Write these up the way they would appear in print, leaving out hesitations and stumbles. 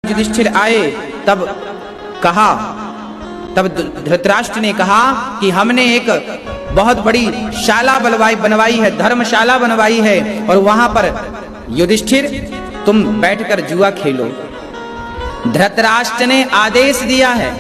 युधिष्ठिर आए तब धृतराष्ट्र ने कहा कि हमने एक बहुत बड़ी शाला बनवाई है, धर्मशाला बनवाई है, और वहां पर युधिष्ठिर तुम बैठकर जुआ खेलो। धृतराष्ट्र ने आदेश दिया है,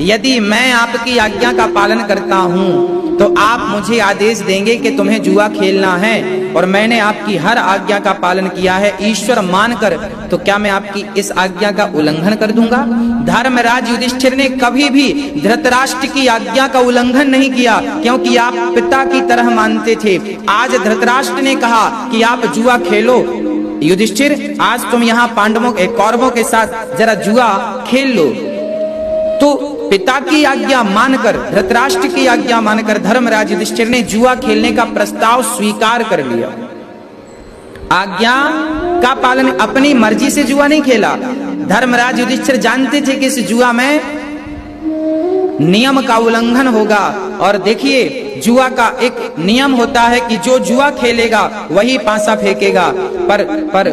यदि मैं आपकी आज्ञा का पालन करता हूं तो आप मुझे आदेश देंगे कि तुम्हें जुआ खेलना है, और मैंने आपकी हर आज्ञा का पालन किया है ईश्वर मानकर, तो क्या मैं आपकी इस आज्ञा का उल्लंघन कर दूंगा? धर्मराज युधिष्ठिर ने कभी भी धृतराष्ट्र की आज्ञा का उल्लंघन नहीं किया, क्योंकि आप पिता की तरह मानते थे। आज धृतराष्ट्र ने कहा कि आप जुआ खेलो। युधिष्ठिर, आज तुम यहाँ कौरवों के साथ जरा जुआ खेल लो। तो पिता की आज्ञा मानकर, धृतराष्ट्र की आज्ञा मानकर धर्मराज युधिष्ठिर ने जुआ खेलने का प्रस्ताव स्वीकार कर लिया। आज्ञा का पालन, अपनी मर्जी से जुआ नहीं खेला। धर्मराज युधिष्ठिर जानते थे कि इस जुआ में नियम का उल्लंघन होगा, और देखिए जुआ का एक नियम होता है कि जो जुआ खेलेगा वही पासा फेंकेगा। पर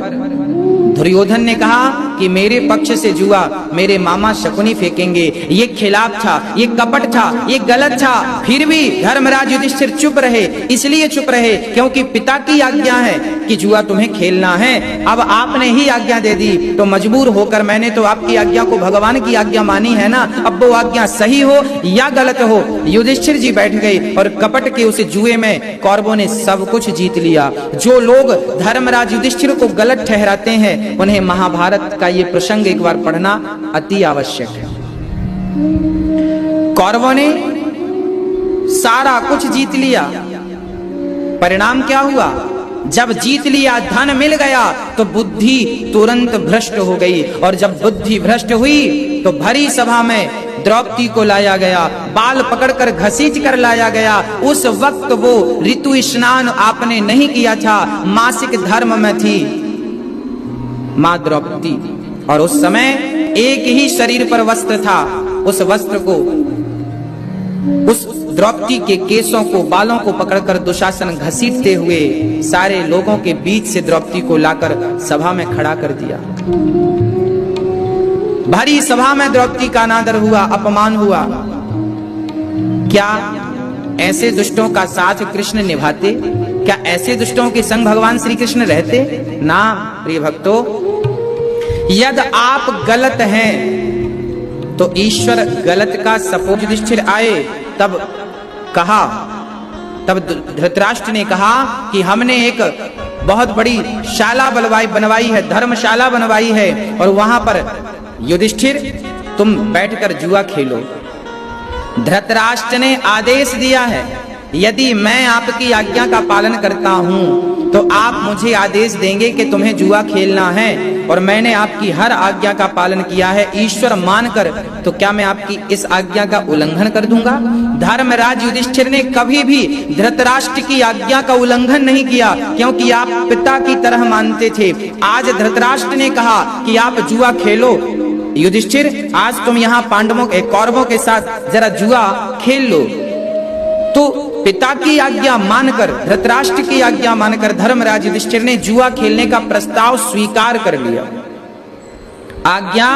दुर्योधन ने कहा कि मेरे पक्ष से जुआ मेरे मामा शकुनी फेंकेंगे। ये खिलाफ था, ये कपट था, ये गलत था। फिर भी धर्मराज युधिष्ठिर चुप रहे। इसलिए चुप रहे क्योंकि पिता की आज्ञा है कि जुआ तुम्हें खेलना है। अब आपने ही आज्ञा दे दी तो मजबूर होकर, मैंने तो आपकी आज्ञा को भगवान की आज्ञा मानी है ना, अब वो आज्ञा सही हो या गलत हो। युधिष्ठिर जी बैठ गए और कपट के उस जुए में कौरवों ने सब कुछ जीत लिया। जो लोग धर्मराज युधिष्ठिर को गलत ठहराते हैं उन्हें महाभारत का ये प्रसंग एक बार पढ़ना अति आवश्यक है। कौरवों ने सारा कुछ जीत लिया। परिणाम क्या हुआ? जब जीत लिया, धन मिल गया, तो बुद्धि तुरंत भ्रष्ट हो गई, और जब बुद्धि भ्रष्ट हुई तो भरी सभा में द्रौपदी को लाया गया, बाल पकड़कर घसीट कर लाया गया। उस वक्त वो ऋतु स्नान आपने नहीं किया था, मासिक धर्म में थी मां द्रौपदी, और उस समय एक ही शरीर पर वस्त्र था। उस वस्त्र को, उस द्रौपदी के केसों को, बालों को पकड़कर दुशासन घसीटते हुए सारे लोगों के बीच से द्रौपदी को लाकर सभा में खड़ा कर दिया। भरी सभा में द्रौपदी का अनादर हुआ, अपमान हुआ। क्या ऐसे दुष्टों का साथ कृष्ण निभाते? क्या ऐसे दुष्टों के संग भगवान श्री कृष्ण रहते? ना प्रिय भक्तों, यदि आप गलत हैं तो ईश्वर गलत का सपोर्ट। युधिष्ठिर आए तब धृतराष्ट्र ने कहा कि हमने एक बहुत बड़ी शाला बनवाई है, धर्मशाला बनवाई है, और वहां पर युधिष्ठिर तुम बैठकर जुआ खेलो। धृतराष्ट्र ने आदेश दिया है, यदि मैं आपकी आज्ञा का पालन करता हूं तो आप मुझे आदेश देंगे कि तुम्हें जुआ खेलना है, और मैंने आपकी हर आज्ञा का पालन किया है ईश्वर मानकर, तो क्या मैं आपकी इस आज्ञा का उल्लंघन कर दूंगा? धर्मराज युधिष्ठिर ने कभी भी धृतराष्ट्र की आज्ञा का उल्लंघन नहीं किया, क्योंकि आप पिता की तरह मानते थे। आज धृतराष्ट्र ने कहा कि आप जुआ खेलो। युधिष्ठिर, आज तुम यहाँ कौरवों के साथ जरा जुआ खेल लो। तो पिता की आज्ञा मानकर, धृतराष्ट्र की आज्ञा मानकर धर्मराज युधिष्ठिर ने जुआ खेलने का प्रस्ताव स्वीकार कर लिया। आज्ञा